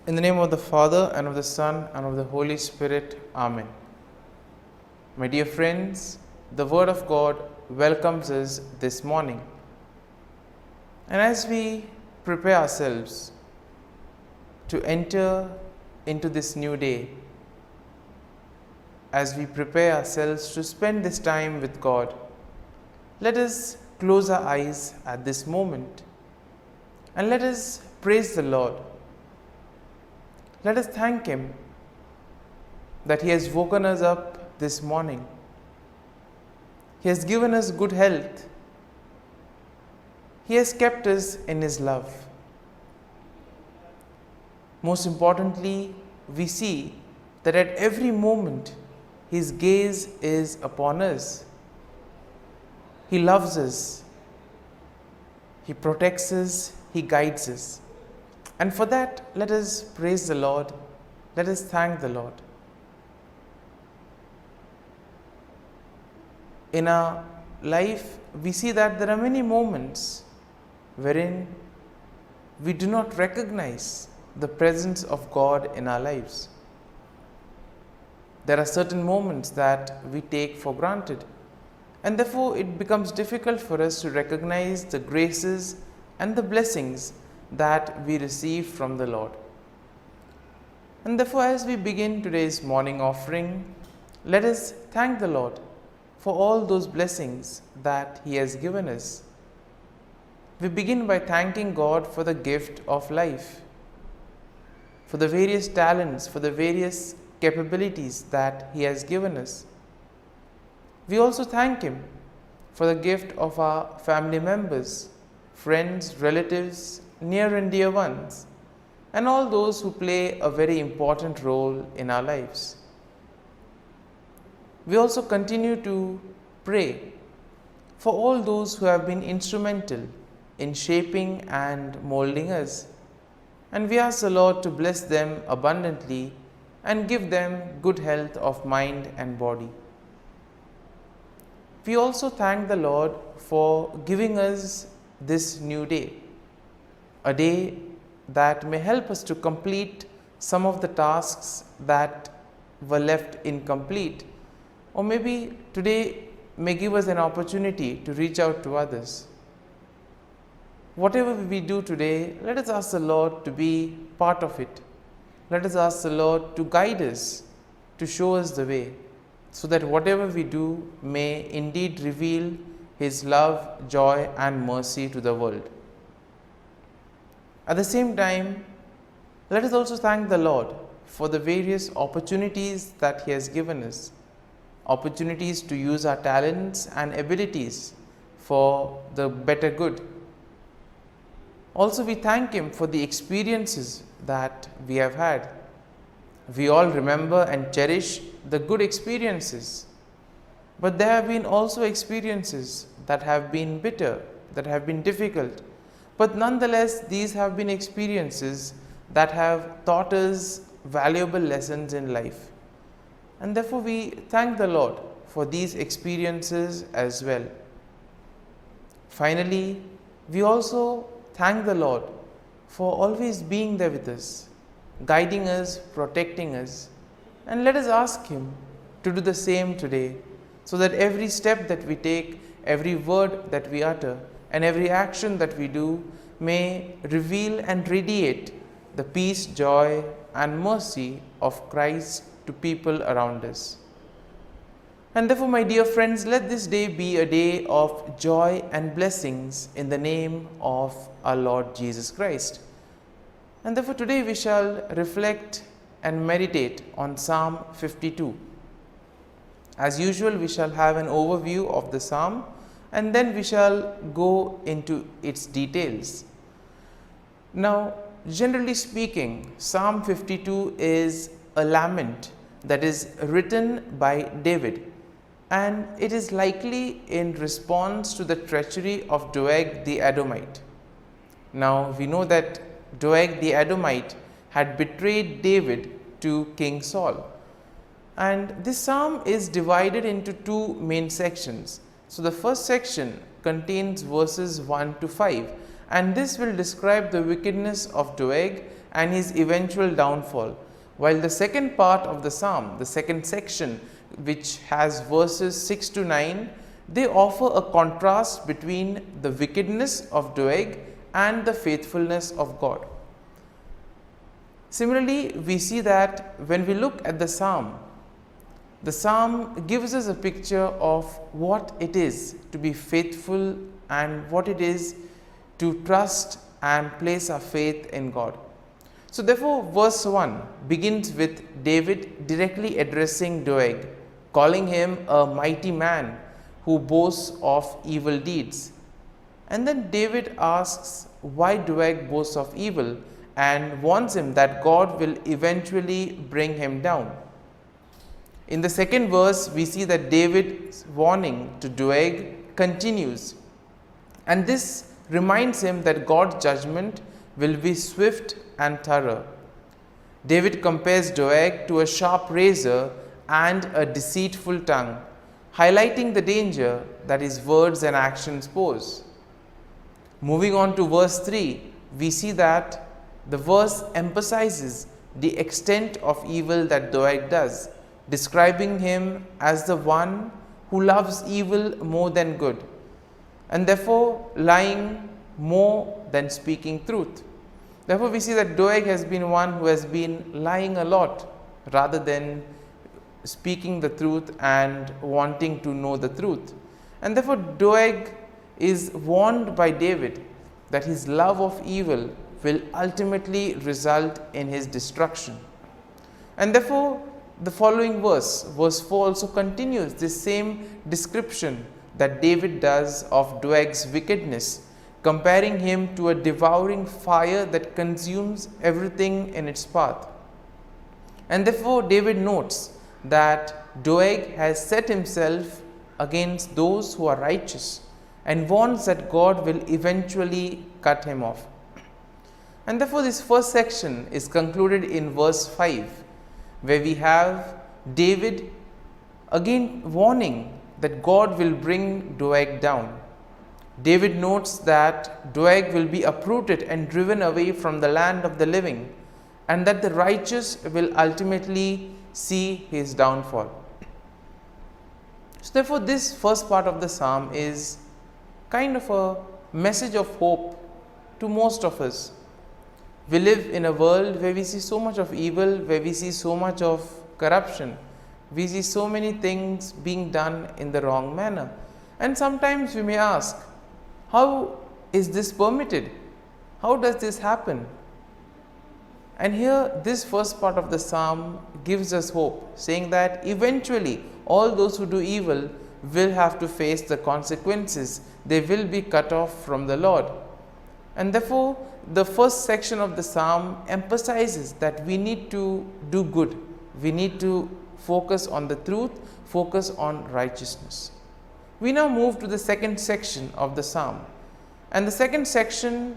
In the name of the Father, and of the Son, and of the Holy Spirit. Amen. My dear friends, the Word of God welcomes us this morning. And as we prepare ourselves to enter into this new day, as we prepare ourselves to spend this time with God, let us close our eyes at this moment and let us praise the Lord. Let us thank Him that He has woken us up this morning. He has given us good health. He has kept us in His love. Most importantly, we see that at every moment His gaze is upon us. He loves us. He protects us. He guides us. And for that, let us praise the Lord. Let us thank the Lord. In our life, we see that there are many moments wherein we do not recognize the presence of God in our lives. There are certain moments that we take for granted, and therefore it becomes difficult for us to recognize the graces and the blessings that we receive from the Lord. And therefore, as we begin today's morning offering, let us thank the Lord for all those blessings that He has given us. We begin by thanking God for the gift of life, for the various talents, for the various capabilities that He has given us. We also thank Him for the gift of our family members, friends, relatives, near and dear ones, and all those who play a very important role in our lives. We also continue to pray for all those who have been instrumental in shaping and molding us, and we ask the Lord to bless them abundantly and give them good health of mind and body. We also thank the Lord for giving us this new day, a day that may help us to complete some of the tasks that were left incomplete, or maybe today may give us an opportunity to reach out to others. Whatever we do today, let us ask the Lord to be part of it. Let us ask the Lord to guide us, to show us the way, so that whatever we do may indeed reveal His love, joy, and mercy to the world. At the same time, let us also thank the Lord for the various opportunities that He has given us, opportunities to use our talents and abilities for the better good. Also, we thank Him for the experiences that we have had. We all remember and cherish the good experiences, but there have been also experiences that have been bitter, that have been difficult. But nonetheless, these have been experiences that have taught us valuable lessons in life. And therefore, we thank the Lord for these experiences as well. Finally, we also thank the Lord for always being there with us, guiding us, protecting us. And let us ask Him to do the same today, so that every step that we take, every word that we utter, and every action that we do may reveal and radiate the peace, joy, and mercy of Christ to people around us. And therefore, my dear friends, let this day be a day of joy and blessings in the name of our Lord Jesus Christ. And therefore, today we shall reflect and meditate on Psalm 52. As usual, we shall have an overview of the psalm, and then we shall go into its details. Now, generally speaking, Psalm 52 is a lament that is written by David, and it is likely in response to the treachery of Doeg the Edomite. Now, we know that Doeg the Edomite had betrayed David to King Saul, and this psalm is divided into two main sections. So the first section contains verses 1 to 5, and this will describe the wickedness of Doeg and his eventual downfall. While the second part of the psalm, the second section, which has verses 6 to 9, they offer a contrast between the wickedness of Doeg and the faithfulness of God. Similarly, we see that when we look at the psalm gives us a picture of what it is to be faithful and what it is to trust and place our faith in God. So therefore, verse 1 begins with David directly addressing Doeg, calling him a mighty man who boasts of evil deeds. And then David asks why Doeg boasts of evil and warns him that God will eventually bring him down. In the second verse, we see that David's warning to Doeg continues, and this reminds him that God's judgment will be swift and thorough. David compares Doeg to a sharp razor and a deceitful tongue, highlighting the danger that his words and actions pose. Moving on to verse 3, we see that the verse emphasizes the extent of evil that Doeg does, describing him as the one who loves evil more than good, and therefore lying more than speaking truth. Therefore, we see that Doeg has been one who has been lying a lot rather than speaking the truth and wanting to know the truth. And therefore, Doeg is warned by David that his love of evil will ultimately result in his destruction. And therefore, the following verse 4 also continues this same description that David does of Doeg's wickedness, comparing him to a devouring fire that consumes everything in its path. And therefore, David notes that Doeg has set himself against those who are righteous and warns that God will eventually cut him off. And therefore, this first section is concluded in verse 5, where we have David again warning that God will bring Doeg down. David notes that Doeg will be uprooted and driven away from the land of the living, and that the righteous will ultimately see his downfall. So therefore, this first part of the psalm is kind of a message of hope to most of us. We live in a world where we see so much of evil, where we see so much of corruption. We see so many things being done in the wrong manner. And sometimes we may ask, how is this permitted? How does this happen? And here, this first part of the psalm gives us hope, saying that eventually all those who do evil will have to face the consequences. They will be cut off from the Lord. And therefore, the first section of the psalm emphasizes that we need to do good. We need to focus on the truth, focus on righteousness. We now move to the second section of the psalm. And the second section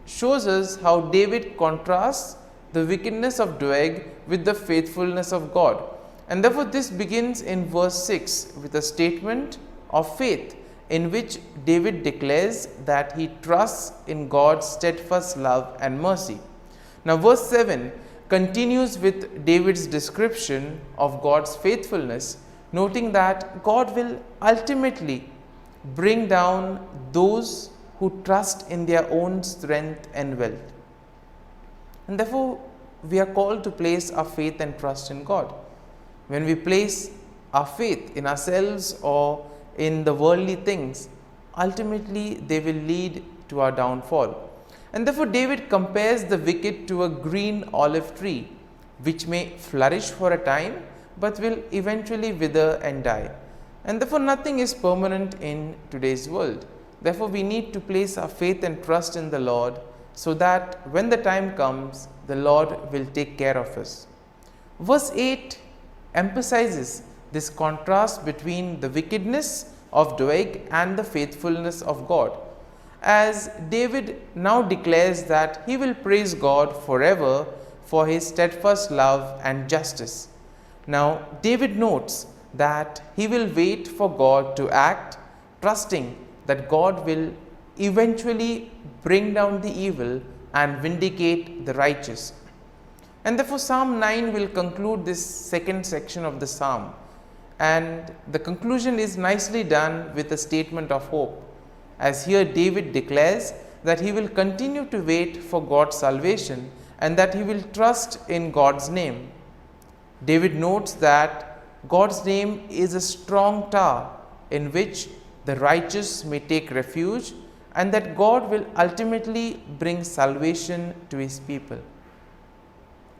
shows us how David contrasts the wickedness of Doeg with the faithfulness of God. And therefore, this begins in verse 6 with a statement of faith, in which David declares that he trusts in God's steadfast love and mercy. Now, verse 7 continues with David's description of God's faithfulness, noting that God will ultimately bring down those who trust in their own strength and wealth. And therefore, we are called to place our faith and trust in God. When we place our faith in ourselves or in the worldly things, ultimately they will lead to our downfall. And therefore, David compares the wicked to a green olive tree, which may flourish for a time, but will eventually wither and die. And therefore, nothing is permanent in today's world. Therefore, we need to place our faith and trust in the Lord, so that when the time comes, the Lord will take care of us. Verse 8 emphasizes this contrast between the wickedness of Doeg and the faithfulness of God, as David now declares that he will praise God forever for his steadfast love and justice. Now, David notes that he will wait for God to act, trusting that God will eventually bring down the evil and vindicate the righteous. And therefore Psalm 9 will conclude this second section of the psalm, and the conclusion is nicely done with a statement of hope, as here David declares that he will continue to wait for God's salvation and that he will trust in God's name. David notes that God's name is a strong tower in which the righteous may take refuge, and that God will ultimately bring salvation to his people.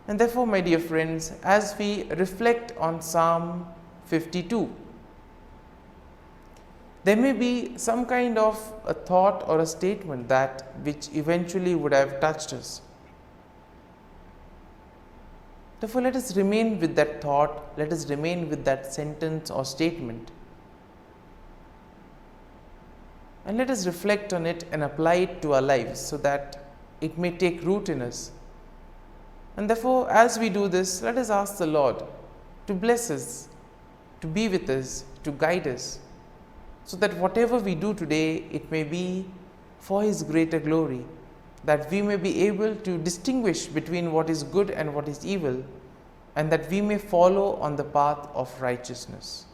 And therefore, my dear friends, as we reflect on Psalm 52, there may be some kind of a thought or a statement that which eventually would have touched us. Therefore, let us remain with that thought, let us remain with that sentence or statement, and let us reflect on it and apply it to our lives so that it may take root in us. And therefore, as we do this, let us ask the Lord to bless us, to be with us, to guide us, so that whatever we do today, it may be for His greater glory, that we may be able to distinguish between what is good and what is evil, and that we may follow on the path of righteousness.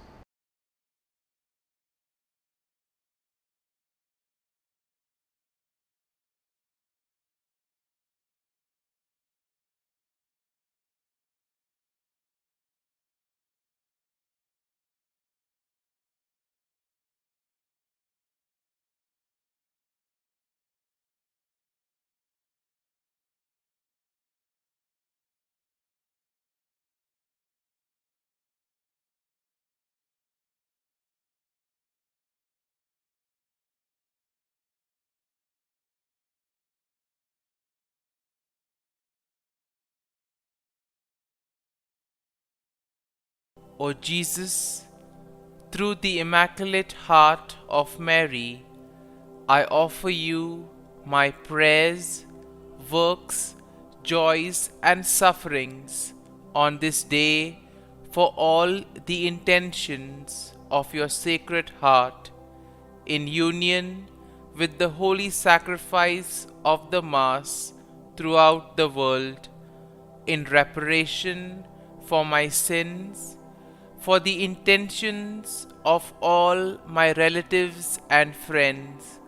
O Jesus, through the Immaculate Heart of Mary, I offer you my prayers, works, joys, and sufferings on this day for all the intentions of your Sacred Heart, in union with the holy sacrifice of the Mass throughout the world, in reparation for my sins, for the intentions of all my relatives and friends,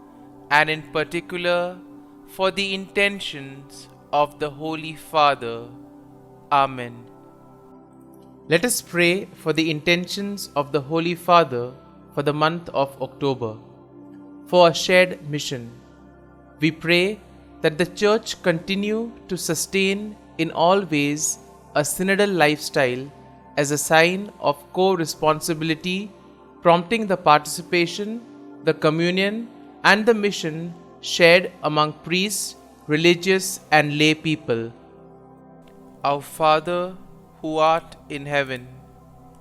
and in particular for the intentions of the Holy Father. Amen. Let us pray for the intentions of the Holy Father for the month of October. For a shared mission, we pray that the Church continue to sustain in all ways a synodal lifestyle as a sign of co-responsibility, prompting the participation, the communion, and the mission shared among priests, religious, and lay people. Our Father, who art in heaven,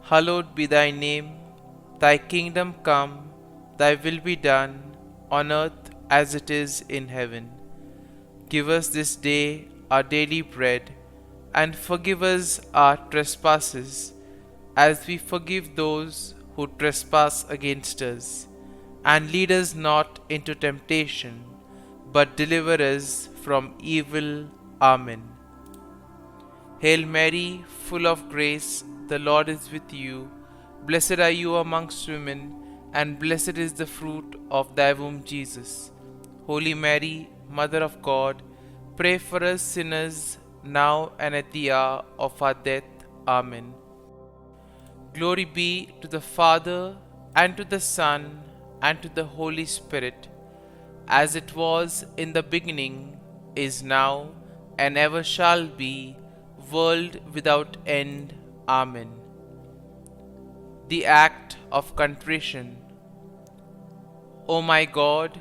hallowed be thy name. Thy kingdom come, thy will be done, on earth as it is in heaven. Give us this day our daily bread, and forgive us our trespasses, as we forgive those who trespass against us. And lead us not into temptation, but deliver us from evil. Amen. Hail Mary, full of grace, the Lord is with you. Blessed are you amongst women, and blessed is the fruit of thy womb, Jesus. Holy Mary, Mother of God, pray for us sinners, now and at the hour of our death. Amen. Glory be to the Father, and to the Son, and to the Holy Spirit, as it was in the beginning, is now, and ever shall be, world without end. Amen. The Act of Contrition. O my God,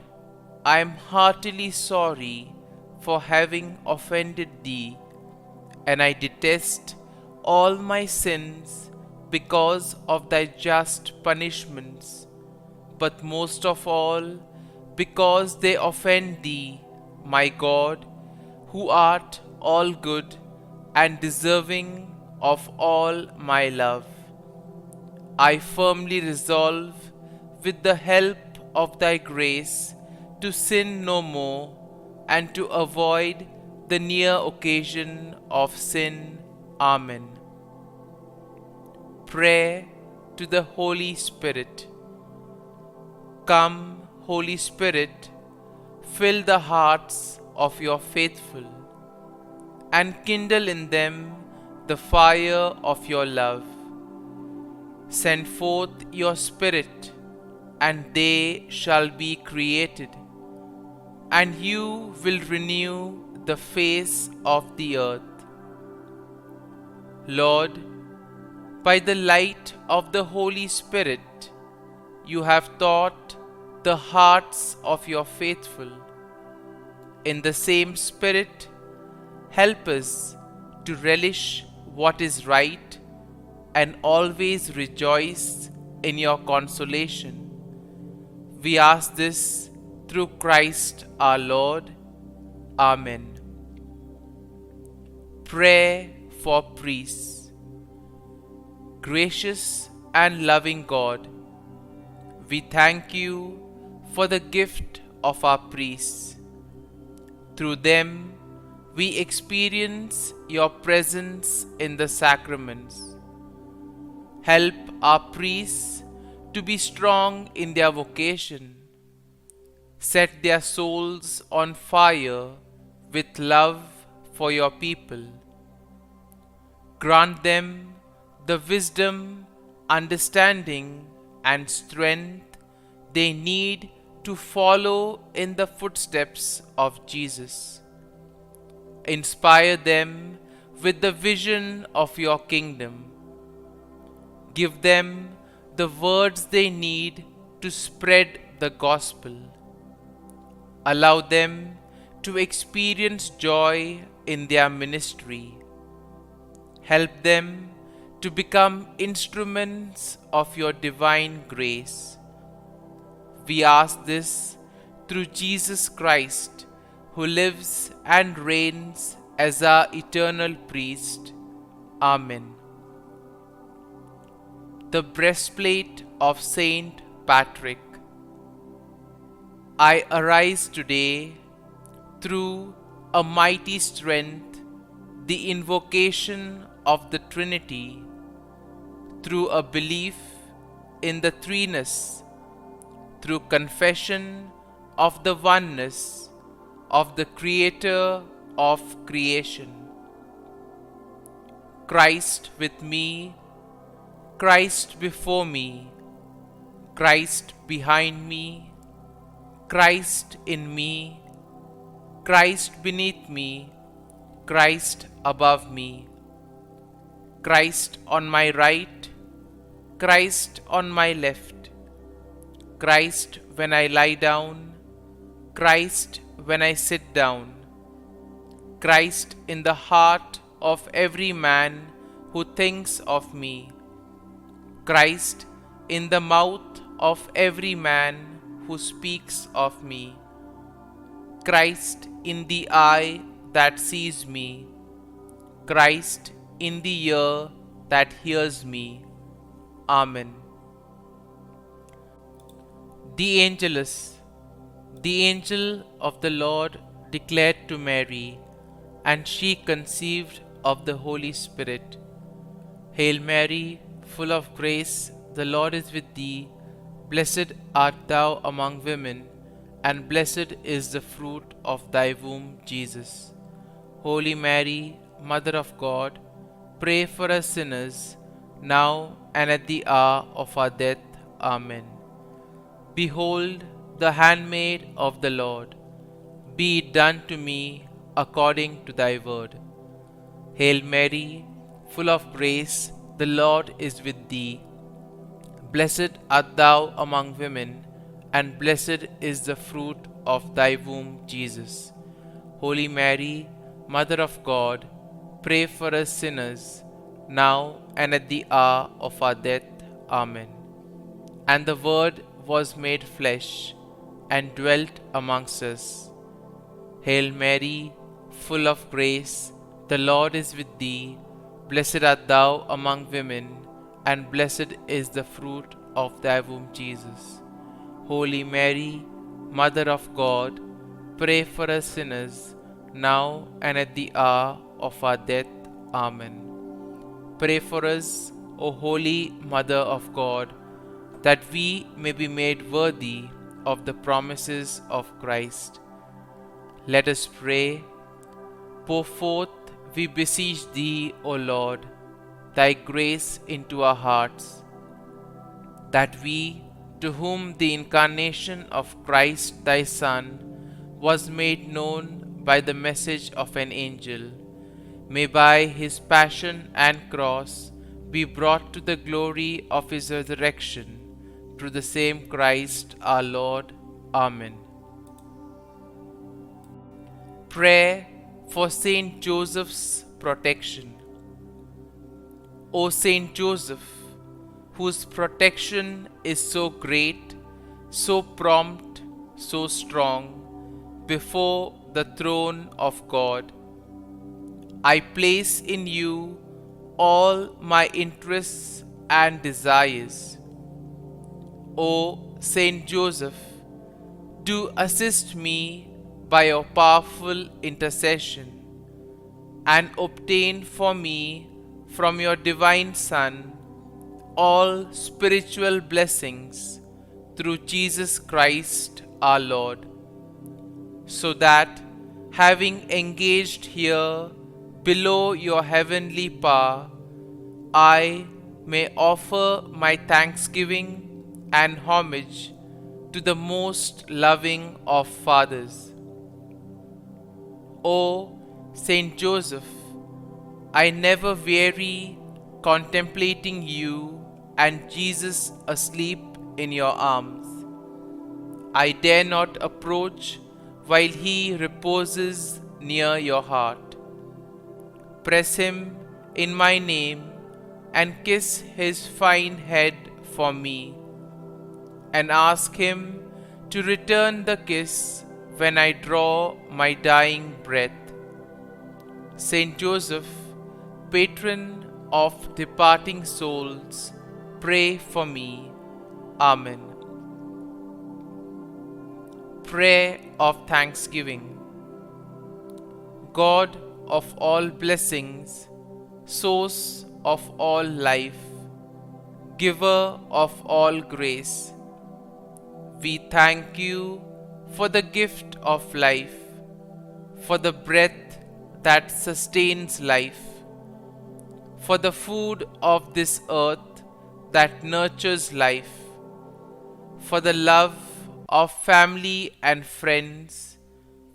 I am heartily sorry for having offended Thee, and I detest all my sins because of Thy just punishments, but most of all because they offend Thee, my God, who art all good and deserving of all my love. I firmly resolve, with the help of Thy grace, to sin no more, and to avoid the near occasion of sin. Amen. Prayer to the Holy Spirit. Come, Holy Spirit, fill the hearts of your faithful, and kindle in them the fire of your love. Send forth your Spirit, and they shall be created, and you will renew the face of the earth. Lord, by the light of the Holy Spirit, you have taught the hearts of your faithful. In the same Spirit, help us to relish what is right and always rejoice in your consolation. We ask this through Christ our Lord. Amen. Prayer for priests. Gracious and loving God, we thank you for the gift of our priests. Through them, we experience your presence in the sacraments. Help our priests to be strong in their vocation. Set their souls on fire with love for your people. Grant them the wisdom, understanding, and strength they need to follow in the footsteps of Jesus. Inspire them with the vision of your kingdom. Give them the words they need to spread the gospel. Allow them to experience joy in their ministry. Help them to become instruments of your divine grace. We ask this through Jesus Christ, who lives and reigns as our eternal priest. Amen. The breastplate of Saint Patrick. I arise today through a mighty strength, the invocation of the Trinity, through a belief in the threeness, through confession of the oneness of the Creator of creation. Christ with me, Christ before me, Christ behind me, Christ in me, Christ beneath me, Christ above me, Christ on my right, Christ on my left, Christ when I lie down, Christ when I sit down, Christ in the heart of every man who thinks of me, Christ in the mouth of every man who speaks of me, Christ in the eye that sees me, Christ in the ear that hears me. Amen. The Angelus. The angel of the Lord declared to Mary, and she conceived of the Holy Spirit. Hail Mary, full of grace, the Lord is with thee. Blessed art thou among women, and blessed is the fruit of thy womb, Jesus. Holy Mary, Mother of God, pray for us sinners, now and at the hour of our death. Amen. Behold, the handmaid of the Lord, be it done to me according to thy word. Hail Mary, full of grace, the Lord is with thee. Blessed art thou among women, and blessed is the fruit of thy womb, Jesus. Holy Mary, Mother of God, pray for us sinners, now and at the hour of our death. Amen. And the Word was made flesh, and dwelt amongst us. Hail Mary, full of grace, the Lord is with thee. Blessed art thou among women, and blessed is the fruit of thy womb, Jesus. Holy Mary, Mother of God, pray for us sinners, now and at the hour of our death. Amen. Pray for us, O Holy Mother of God, that we may be made worthy of the promises of Christ. Let us pray. Pour forth, we beseech thee, O Lord, thy grace into our hearts, that we, to whom the incarnation of Christ thy Son was made known by the message of an angel, may by his passion and cross be brought to the glory of his resurrection, through the same Christ our Lord. Amen. Prayer for Saint Joseph's protection. O Saint Joseph, whose protection is so great, so prompt, so strong, before the throne of God, I place in you all my interests and desires. O Saint Joseph, do assist me by your powerful intercession, and obtain for me from your divine Son all spiritual blessings through Jesus Christ our Lord, so that, having engaged here below your heavenly power, I may offer my thanksgiving and homage to the most loving of fathers. O Saint Joseph, I never weary contemplating you and Jesus asleep in your arms. I dare not approach while he reposes near your heart. Press him in my name and kiss his fine head for me, and ask him to return the kiss when I draw my dying breath. Saint Joseph, patron of departing souls, pray for me. Amen. Prayer of Thanksgiving. God of all blessings, source of all life, giver of all grace, we thank you for the gift of life, for the breath that sustains life, for the food of this earth that nurtures life, for the love of family and friends,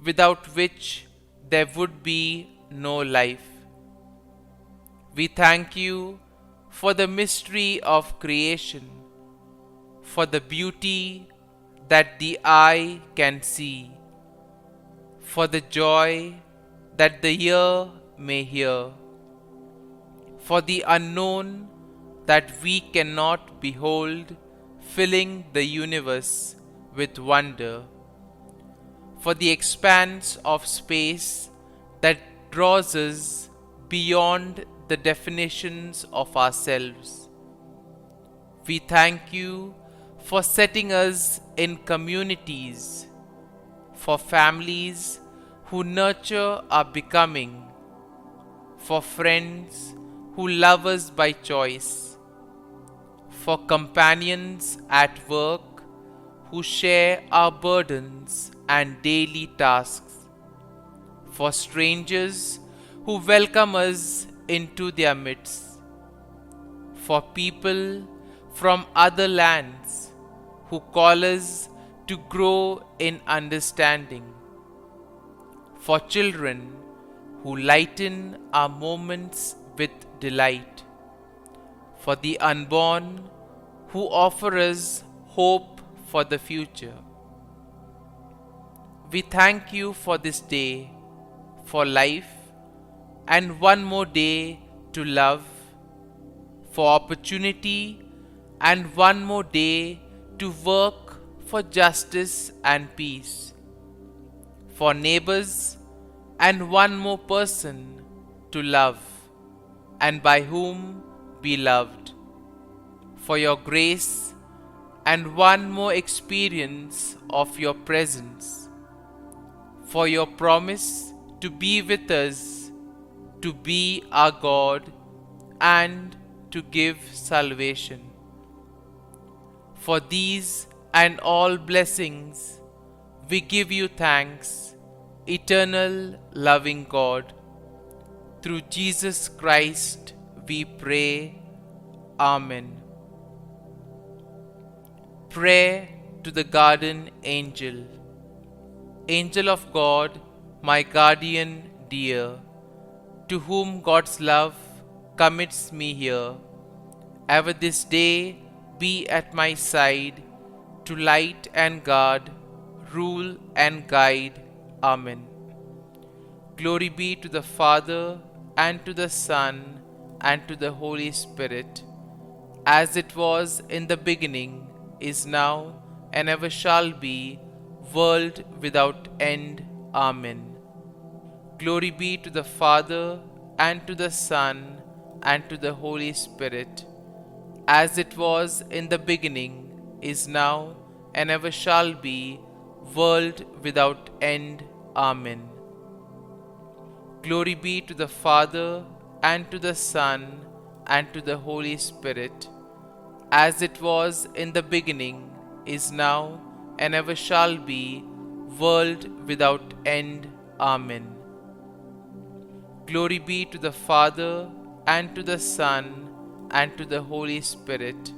without which there would be no life. We thank you for the mystery of creation, for the beauty that the eye can see, for the joy that the ear may hear, for the unknown that we cannot behold, filling the universe with wonder, for the expanse of space that draws us beyond the definitions of ourselves. We thank you for setting us in communities, for families who nurture our becoming, for friends who love us by choice, for companions at work who share our burdens and daily tasks, for strangers who welcome us into their midst, for people from other lands who call us to grow in understanding, for children who lighten our moments with delight, for the unborn who offer us hope for the future. We thank you for this day, for life, and one more day to love, for opportunity, and one more day to work for justice and peace, for neighbors, and one more person to love, and by whom be loved, for your grace, and one more experience of your presence, for your promise to be with us, to be our God, and to give salvation. For these and all blessings, we give you thanks, eternal loving God. Through Jesus Christ we pray. Amen. Prayer to the Guardian Angel. Angel of God, my guardian dear, to whom God's love commits me here, ever this day be at my side, to light and guard, rule and guide. Amen. Glory be to the Father, and to the Son, and to the Holy Spirit, as it was in the beginning, is now, and ever shall be, world without end. Amen. Glory be to the Father, and to the Son, and to the Holy Spirit, as it was in the beginning, is now, and ever shall be, world without end. Amen. Glory be to the Father, and to the Son, and to the Holy Spirit, as it was in the beginning, is now, and ever shall be, world without end. Amen. Glory be to the Father, and to the Son, and to the Holy Spirit,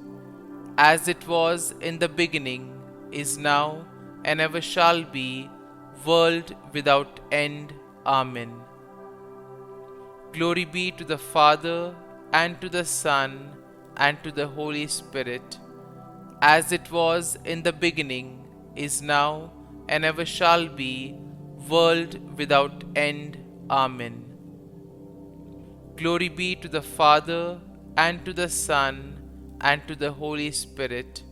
as it was in the beginning, is now, and ever shall be, world without end. Amen. Glory be to the Father, and to the Son, and to the Holy Spirit, as it was in the beginning, is now, and ever shall be, world without end. Amen. Glory be to the Father, and to the Son, and to the Holy Spirit,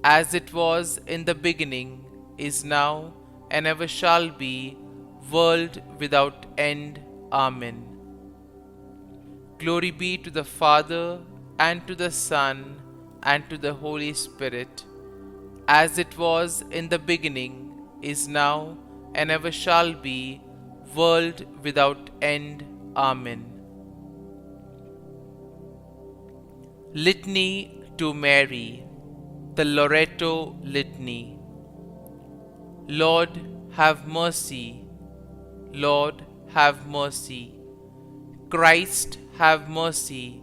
as it was in the beginning, is now, and ever shall be, world without end. Amen. Glory be to the Father, and to the Son, and to the Holy Spirit, as it was in the beginning, is now, and ever shall be, world without end. Amen. Litany to Mary, the Loreto Litany. Lord, have mercy. Lord, have mercy. Christ, have mercy.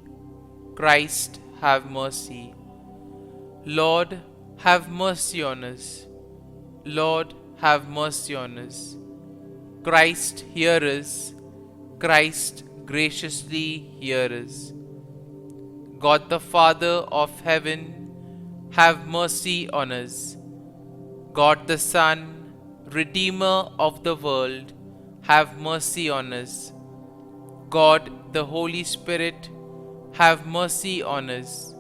Christ, have mercy. Lord, have mercy on us. Lord, have mercy on us. Christ, hear us. Christ, graciously hear us. God the Father of heaven, have mercy on us. God the Son, Redeemer of the world, have mercy on us. God the Holy Spirit, have mercy on us.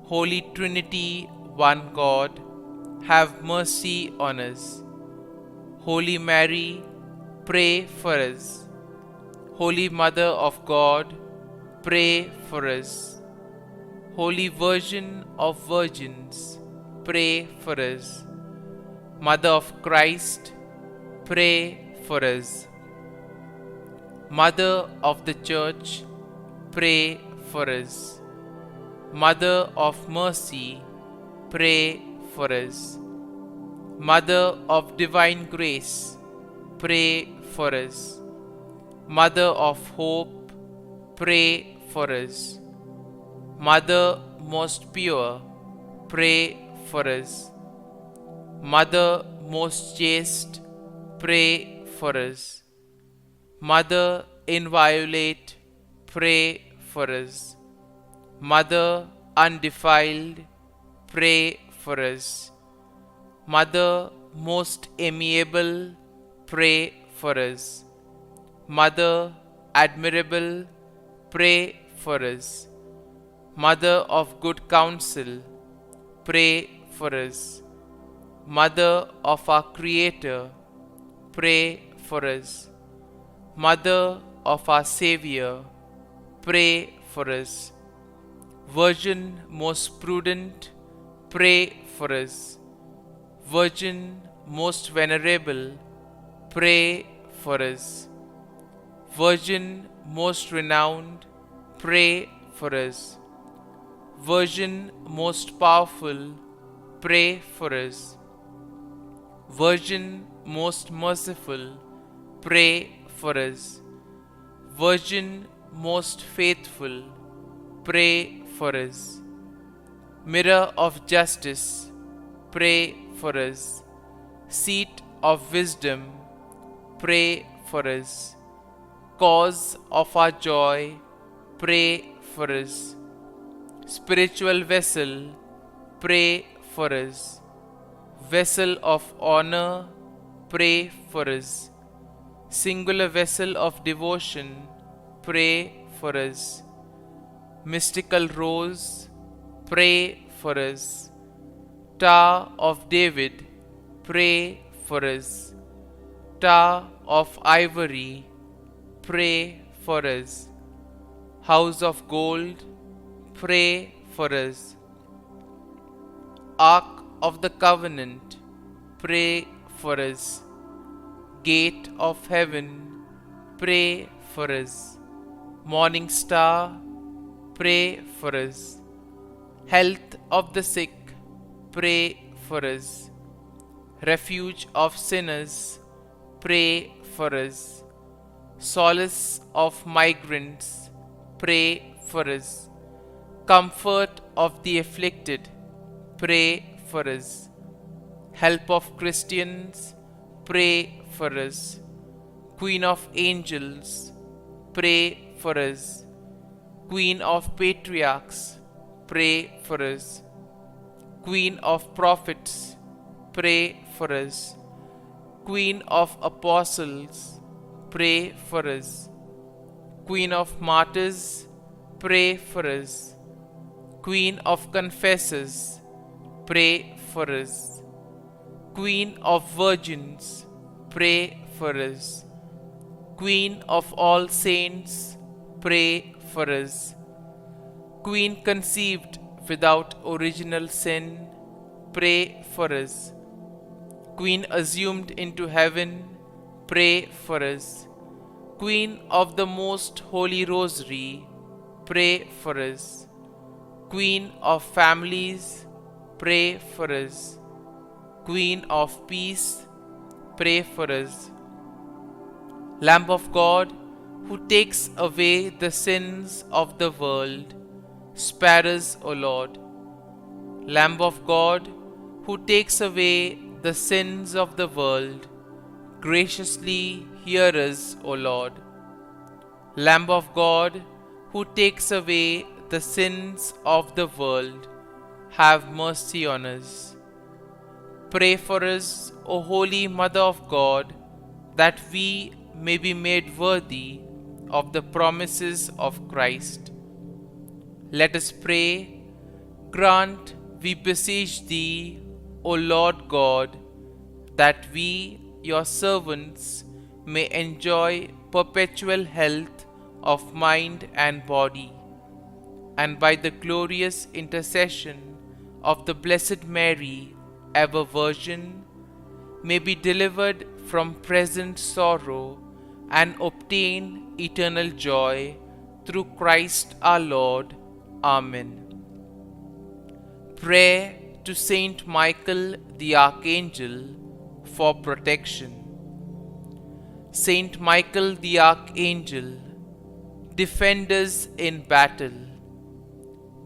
Holy Trinity, one God, have mercy on us. Holy Mary, pray for us. Holy Mother of God, pray for us. Holy Virgin of Virgins, pray for us. Mother of Christ, pray for us. Mother of the Church, pray for us. Mother of Mercy, pray for us. Mother of Divine Grace, pray for us. Mother of Hope, pray for us. Mother most pure, pray for us. Mother most chaste, pray for us. Mother inviolate, pray for us. Mother undefiled, pray for us. Mother most amiable, pray for us. Mother admirable, pray for us. Mother of good counsel, pray for us. Mother of our Creator, pray for us. Mother of our Savior, pray for us. Virgin most prudent, pray for us. Virgin most venerable, pray for us. Virgin most renowned, pray for us. Virgin most powerful, pray for us. Virgin most merciful, pray for us. Virgin most faithful, pray for us. Mirror of justice, pray for us. Seat of wisdom, pray for us. Cause of our joy, pray for us. Spiritual vessel, pray for us. Vessel of honor, pray for us. Singular vessel of devotion, pray for us. Mystical rose, pray for us. Tower of David, pray for us. Tower of ivory, pray for us. House of gold, pray for us. Ark of the covenant, pray for us. Gate of heaven, pray for us. Morning star, pray for us. Health of the sick, pray for us. Refuge of sinners, pray for us. Solace of migrants, pray for us. Comfort of the afflicted, pray for us. Help of Christians, pray for us. Queen of angels, pray for us. Queen of patriarchs, pray for us. Queen of prophets, pray for us. Queen of apostles, pray for us. Queen of martyrs, pray for us. Queen of confessors, pray for us. Queen of virgins, pray for us. Queen of all saints, pray for us. Queen conceived without original sin, pray for us. Queen assumed into heaven, pray for us. Queen of the most holy rosary, pray for us. Queen of families, pray for us. Queen of peace, pray for us. Lamb of God, who takes away the sins of the world, spare us, O Lord. Lamb of God, who takes away the sins of the world, graciously hear us, O Lord. Lamb of God, who takes away the sins of the world, have mercy on us. Pray for us, O Holy Mother of God, that we may be made worthy of the promises of Christ. Let us pray. Grant, we beseech Thee, O Lord God, that we, Your servants, may enjoy perpetual health of mind and body, and by the glorious intercession of the Blessed Mary, ever Virgin, may be delivered from present sorrow and obtain eternal joy through Christ our Lord. Amen. Prayer to Saint Michael the Archangel for protection. Saint Michael the Archangel, defend us in battle.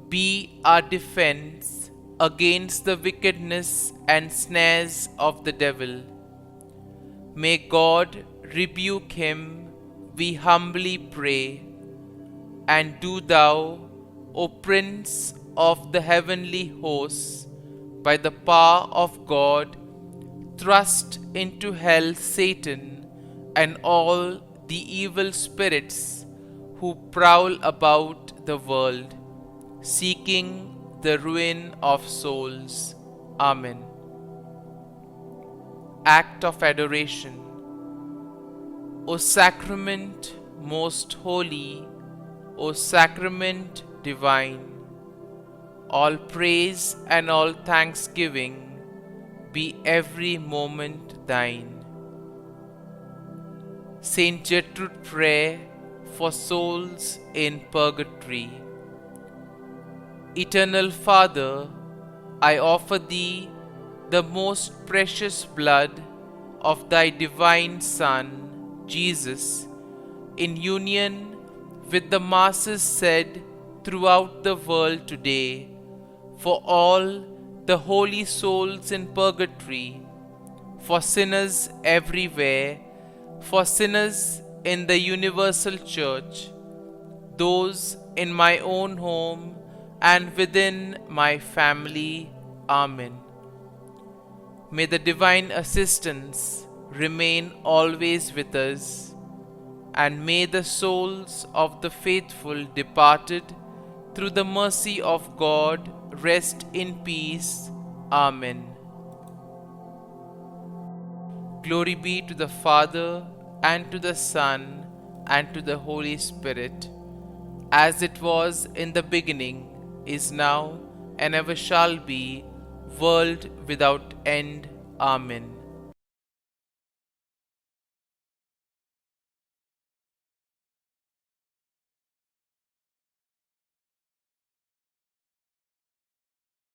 Be our defense against the wickedness and snares of the devil. May God rebuke him, we humbly pray. And do Thou, O Prince of the heavenly hosts, by the power of God, thrust into hell Satan and all the evil spirits who prowl about the world, seeking the ruin of souls. Amen. Act of Adoration. O Sacrament most holy, O Sacrament divine, all praise and all thanksgiving be every moment Thine. Saint Gertrude, pray for souls in purgatory. Eternal Father, I offer Thee the most precious blood of Thy divine Son, Jesus, in union with the masses said throughout the world today, for all the holy souls in purgatory, for sinners everywhere, for sinners in the universal church, those in my own home and within my family. Amen. May the divine assistance remain always with us, and may the souls of the faithful departed through the mercy of God rest in peace. Amen. Glory be to the Father, and to the Son, and to the Holy Spirit, as it was in the beginning, is now, and ever shall be, world without end. Amen.